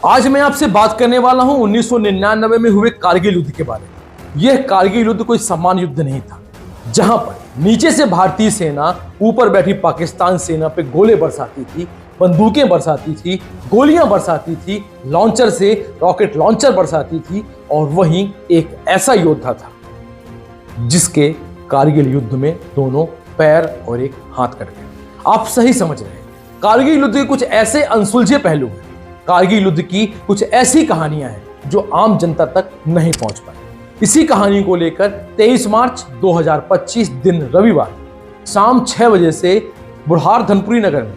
आज मैं आपसे बात करने वाला हूं 1999 में हुए कारगिल युद्ध के बारे में। यह कारगिल युद्ध कोई सामान्य युद्ध नहीं था, जहां पर नीचे से भारतीय सेना ऊपर बैठी पाकिस्तान सेना पे गोले बरसाती थी, बंदूकें बरसाती थी, गोलियां बरसाती थी, लॉन्चर से रॉकेट लॉन्चर बरसाती थी। और वहीं एक ऐसा योद्धा था जिसके कारगिल युद्ध में दोनों पैर और एक हाथ कट गए। आप सही समझ रहे हैं, कारगिल युद्ध के कुछ ऐसे अनसुलझे पहलू हैं, कारगिल युद्ध की कुछ ऐसी कहानियां हैं जो आम जनता तक नहीं पहुंच पाई। इसी कहानी को लेकर 23 मार्च 2025 दिन रविवार शाम 6 बजे से बुढ़ार धनपुरी नगर में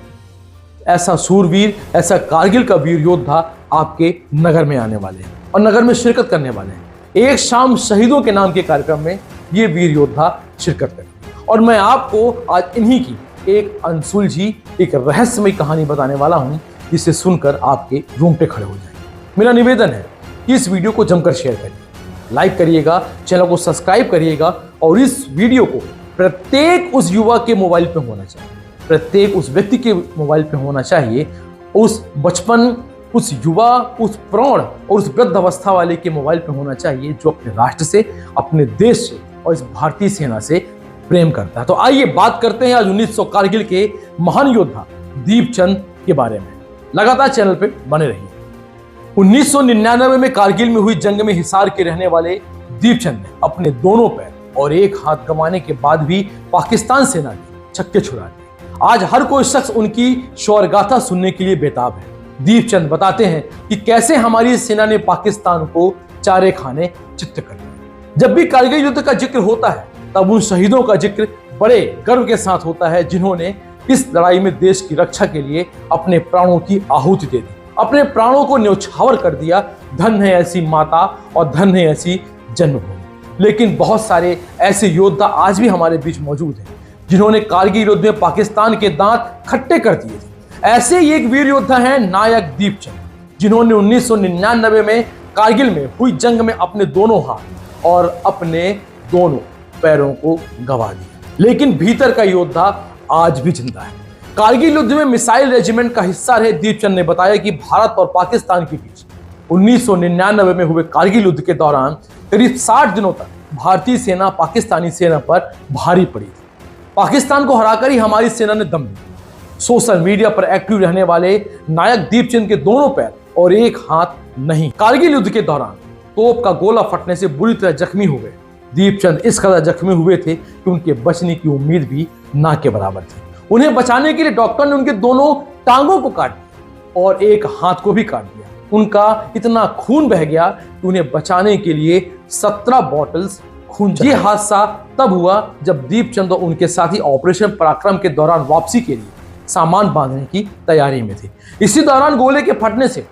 ऐसा सूरवीर, ऐसा कारगिल का वीर योद्धा आपके नगर में आने वाले हैं और नगर में शिरकत करने वाले हैं। एक शाम शहीदों के नाम के कार्यक्रम में ये वीर योद्धा शिरकत करेंगे और मैं आपको आज इन्हीं की एक अनसुलझी, एक रहस्यमय कहानी बताने वाला हूं, जिसे सुनकर आपके रोंगटे खड़े हो जाएंगे। मेरा निवेदन है कि इस वीडियो को जमकर शेयर करिए, लाइक करिएगा, चैनल को सब्सक्राइब करिएगा और इस वीडियो को प्रत्येक उस युवा के मोबाइल पे होना चाहिए, प्रत्येक उस व्यक्ति के मोबाइल पे होना चाहिए, उस बचपन, उस युवा, उस प्रौढ़ और उस वृद्ध अवस्था वाले के मोबाइल पे होना चाहिए जो अपने राष्ट्र से, अपने देश से और इस भारतीय सेना से प्रेम करता है। तो आइए बात करते हैं आज 1900 कारगिल के महान योद्धा दीपचंद के बारे में। लगातार चैनल पे बने रहिए। 1999 में कारगिल में हुई जंग में हिसार के रहने वाले दीपचंद ने अपने दोनों पैर और एक हाथ गंवाने के बाद भी पाकिस्तान सेना के छक्के छुड़ा दिए। आज हर कोई शख्स उनकी शौर्य गाथा सुनने के लिए बेताब है। दीपचंद बताते हैं कि कैसे हमारी सेना ने पाकिस्तान को चारे खाने चित्त कर दिया। जब भी कारगिल युद्ध का जिक्र होता है तब उन शहीदों का जिक्र बड़े गर्व के साथ होता है जिन्होंने इस लड़ाई में देश की रक्षा के लिए अपने प्राणों की आहुति दे दी, अपने प्राणों को न्यौछावर कर दिया। धन है ऐसी माता और धन है ऐसी जन्मभूमि। लेकिन बहुत सारे ऐसे योद्धा आज भी हमारे बीच मौजूद हैं जिन्होंने कारगिल युद्ध में पाकिस्तान के दांत खट्टे कर दिए थे। ऐसे ही एक वीर योद्धा हैं नायक दीपचंद, जिन्होंने 1999 में कारगिल में हुई जंग में अपने दोनों हाथ और अपने दोनों पैरों को गंवा दिया। लेकिन भीतर का योद्धा आज भी जिंदा है। कारगिल युद्ध में मिसाइल रेजिमेंट का हिस्सा रहे दीपचंद ने बताया कि भारत और पाकिस्तान के बीच 1999 में हुए कारगिल युद्ध के दौरान करीब 60 दिनों तक भारतीय सेना पाकिस्तानी सेना पर भारी पड़ी थी। पाकिस्तान को हराकर ही हमारी सेना ने दम लिया। सोशल मीडिया पर एक्टिव रहने वाले नायक दीपचंद के दोनों पैर और एक हाथ नहीं कारगिल युद्ध के दौरान तोप का गोला फटने से बुरी तरह जख्मी हो गए। दीपचंद इस कदर जख्मी हुए थे कि उनके बचने की उम्मीद भी ना के बराबर थी। उन्हें बचाने के लिए डॉक्टर ने उनके दोनों टांगों को काट दिया और एक हाथ को भी काट दिया। उनका इतना खून बह गया कि उन्हें बचाने के लिए 17 बॉटल्स खून चाहिए। ये हादसा तब हुआ जब दीपचंद और उनके साथी ऑपरेशन पराक्रम के दौरान वापसी के लिए सामान बांधने की तैयारी में थे। इसी दौरान गोले के फटने से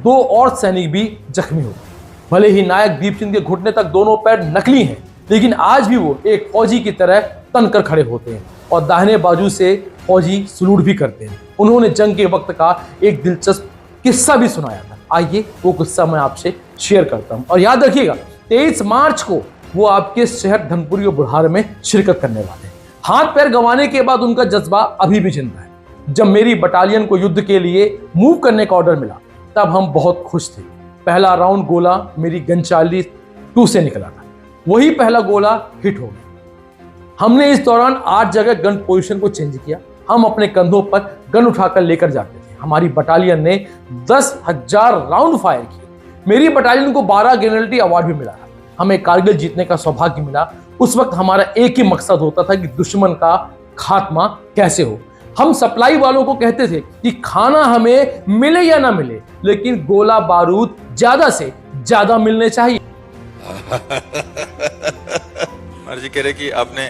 2 और सैनिक भी जख्मी हो गए। भले ही नायक दीपचंद के घुटने तक दोनों पैर नकली हैं, लेकिन आज भी वो एक फौजी की तरह तन कर खड़े होते हैं और दाहिने बाजू से फौजी सलूट भी करते हैं। उन्होंने जंग के वक्त का एक दिलचस्प किस्सा भी सुनाया था। आइए वो किस्सा मैं आपसे शेयर करता हूं। और याद रखिएगा 23 मार्च को वो आपके शहर धनपुरी और बुढ़ार में शिरकत करने वाले हैं। हाथ पैर गंवाने के बाद उनका जज्बा अभी भी जिंदा है। जब मेरी बटालियन को युद्ध के लिए मूव करने का ऑर्डर मिला तब हम बहुत खुश थे। पहला राउंड गोला मेरी गन चार्ली 2 से निकला था। वही पहला गोला हिट हो गया। हमने इस दौरान 8 जगह गन पोजीशन को चेंज किया। हम अपने कंधों पर गन उठाकर लेकर जाते थे। हमारी बटालियन ने 10,000 राउंड फायर किए। मेरी बटालियन को 12 जनरलिटी अवार्ड भी मिला। हमें कारगिल जीतने का सौभाग्य मिला। उस वक्त हमारा एक ही मकसद होता था कि दुश्मन का खात्मा कैसे हो। हम सप्लाई वालों को कहते थे कि खाना हमें मिले या ना मिले, लेकिन गोला बारूद ज्यादा से ज्यादा मिलने चाहिए। मर्जी कह रहे कि आपने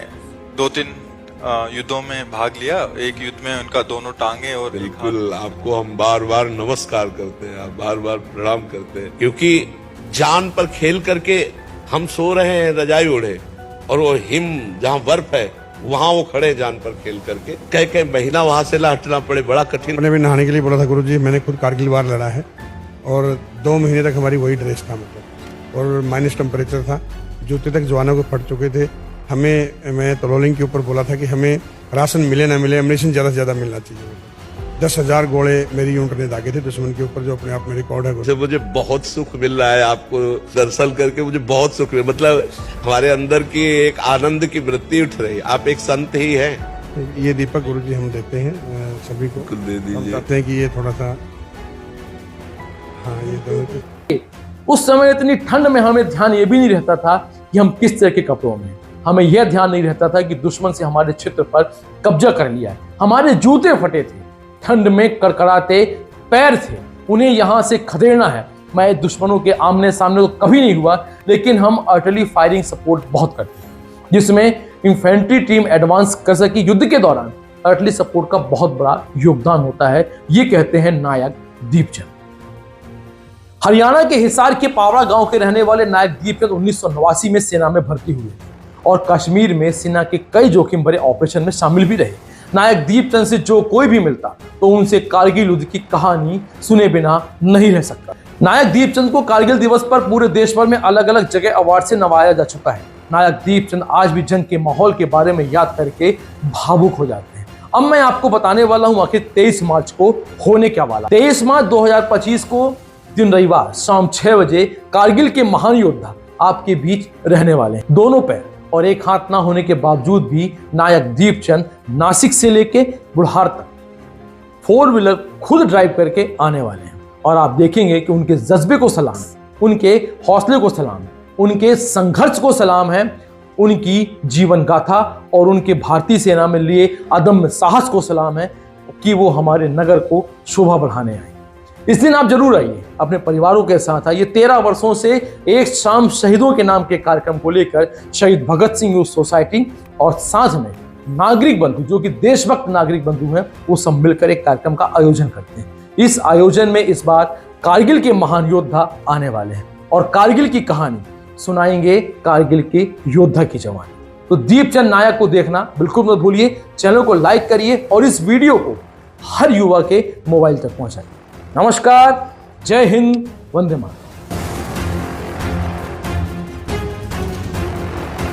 2-3 युद्धों में भाग लिया। एक युद्ध में उनका दोनों टांगे और बिल्कुल, आपको हम बार बार नमस्कार करते हैं, आप बार बार प्रणाम करते हैं, क्योंकि जान पर खेल करके हम सो रहे हैं रजाई ओढ़े और वो हिम जहाँ बर्फ है वहाँ वो खड़े जान पर खेल करके कह महीना वहाँ से हटना पड़े, बड़ा कठिन। मैंने भी नहाने के लिए बोला था गुरुजी, मैंने खुद कारगिल वार लड़ा है और 2 महीने तक हमारी वही ड्रेस था, मतलब, और माइनस टेम्परेचर था। जूते तक जवानों के फट चुके थे। मैं तलोलिंग के ऊपर बोला था कि हमें राशन मिले ना मिले, एम्युनिशन ज़्यादा से ज़्यादा मिलना चाहिए। 10,000 गोले मेरी यूनिट ने दागे थे दुश्मन के ऊपर, जो अपने आप में रिकॉर्ड है। से मुझे बहुत सुख मिल रहा है, आपको दर्शन करके मुझे बहुत सुख मिल, मतलब हमारे अंदर की एक आनंद की वृत्ति उठ रही। आप एक संत ही हैं। ये दीपक गुरु जी हम देते हैं सभी को, दे हम दीजिए। चाहते हैं कि ये थोड़ा सा, हाँ ये दोनों उस समय इतनी ठंड में हमें ध्यान ये भी नहीं रहता था कि हम किस तरह के कपड़ों में, हमें यह ध्यान नहीं रहता था कि दुश्मन से हमारे क्षेत्र पर कब्जा कर लिया है। हमारे जूते फटे थे, ठंड में कड़कड़ाते पैर थे, उन्हें यहां से खदेड़ना है। मैं दुश्मनों के आमने सामने तो कभी नहीं हुआ, लेकिन हम आर्टिलरी फायरिंग सपोर्ट बहुत करते हैं, जिसमें इंफेंट्री टीम एडवांस कर सकी। युद्ध के दौरान आर्टिलरी सपोर्ट का बहुत बड़ा योगदान होता है, ये कहते हैं नायक दीपचंद। हरियाणा के हिसार के पावड़ा गांव के रहने वाले नायक दीपचंद 1989 में सेना में भर्ती हुए और कश्मीर में सेना के कई जोखिम भरे ऑपरेशन में शामिल भी रहे। नायक दीपचंद से जो कोई भी मिलता तो उनसे कारगिल युद्ध की कहानी सुने बिना नहीं रह सकता। नायक दीपचंद को कारगिल दिवस पर पूरे देश भर में अलग अलग जगह अवार्ड से नवाजा जा चुका है। नायक दीपचंद आज भी जंग के माहौल के बारे में याद करके भावुक हो जाते हैं। अब मैं आपको बताने वाला हूं आखिर 23 मार्च को होने क्या वाला। 23 मार्च 2025 को दिन रविवार शाम 6 बजे कारगिल के महान योद्धा आपके बीच रहने वाले हैं। दोनों पैर और एक हाथ ना होने के बावजूद भी नायक दीपचंद नासिक से लेके बुढ़ार तक 4 व्हीलर खुद ड्राइव करके आने वाले हैं और आप देखेंगे कि उनके जज्बे को सलाम है, उनके हौसले को सलाम है, उनके संघर्ष को सलाम है, उनकी जीवन गाथा और उनके भारतीय सेना में लिए अदम्य साहस को सलाम है कि वो हमारे नगर को शोभा बढ़ाने आए। इस दिन आप जरूर आइए, अपने परिवारों के साथ आइए। 13 वर्षों से एक शाम शहीदों के नाम के कार्यक्रम को लेकर शहीद भगत सिंह यूथ सोसाइटी और साथ में नागरिक बंधु जो कि देशभक्त नागरिक बंधु हैं, वो सब मिलकर एक कार्यक्रम का आयोजन करते हैं। इस आयोजन में इस बार कारगिल के महान योद्धा आने वाले हैं और कारगिल की कहानी सुनाएंगे कारगिल के योद्धा की जवानी। तो दीपचंद नायक को देखना बिल्कुल मत भूलिए। चैनल को लाइक करिए और इस वीडियो को हर युवा के मोबाइल तक पहुंचाइए। नमस्कार, जय हिंद, वंदे मातरम।